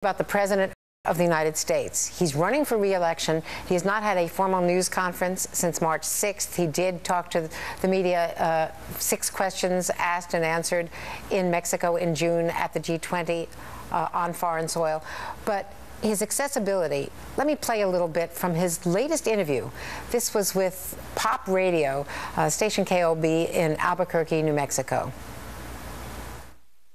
About the President of the United States. He's running for re-election. He has not had a formal news conference since March 6th. He did talk to the media, 6 questions asked and answered in Mexico in June at the G20 on foreign soil. But his accessibility, let me play a little bit from his latest interview. This was with Pop Radio, station KOB in Albuquerque, New Mexico.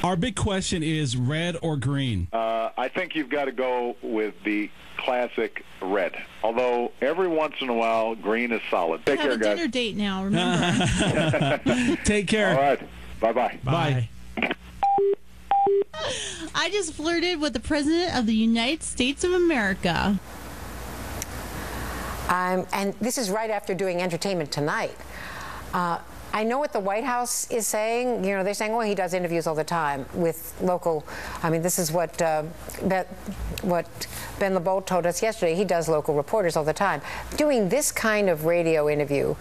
Our big question is red or green? I think you've got to go with the classic red. Although every once in a while, green is solid. Take care, guys. We have a dinner date now, remember. Take care. All right. Bye-bye. Bye. I just flirted with the President of the United States of America. And this is right after doing Entertainment Tonight. I know what the White House is saying. You know, they're saying, well, he does interviews all the time with local. I mean, this is what Ben LeBold told us yesterday. He does local reporters all the time. Doing this kind of radio interview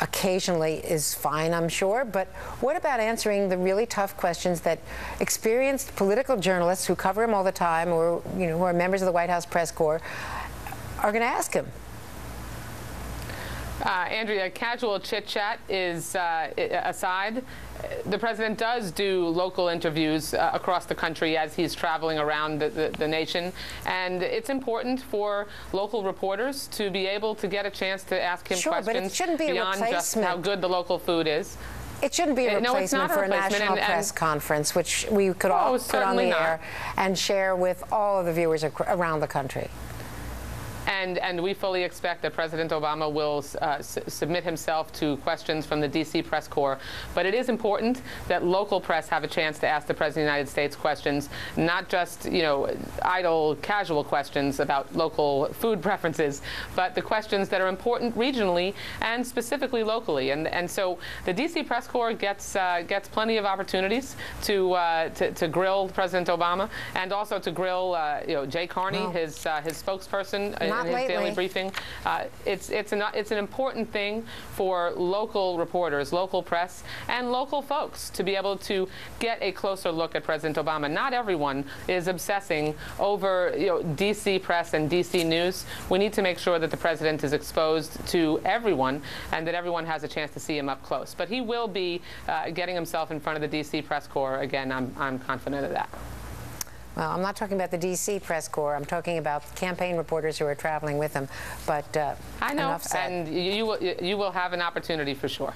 occasionally is fine, I'm sure. But what about answering the really tough questions that experienced political journalists who cover him all the time, or who are members of the White House press corps, are going to ask him? Andrea, casual chit-chat is aside. The president does do local interviews across the country as he's traveling around the nation, and it's important for local reporters to be able to get a chance to ask him questions but it shouldn't be beyond just how good the local food is. It shouldn't be a replacement for a national press conference, which we could all put on the air and share with all of the viewers around the country. And we fully expect that President Obama will submit himself to questions from the D.C. press corps. But it is important that local press have a chance to ask the President of the United States questions, not just, idle, casual questions about local food preferences, but the questions that are important regionally and specifically locally. And so the D.C. press corps gets plenty of opportunities to grill President Obama, and also to grill Jay Carney, his spokesperson. In his daily briefing. It's an important thing for local reporters, local press, and local folks to be able to get a closer look at President Obama. Not everyone is obsessing over D.C. press and D.C. news. We need to make sure that the president is exposed to everyone and that everyone has a chance to see him up close. But he will be getting himself in front of the D.C. press corps. Again, I'm confident of that. Well, I'm not talking about the D.C. press corps. I'm talking about campaign reporters who are traveling with him. But I know, enough said. And you will have an opportunity for sure.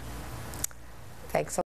Thanks a lot.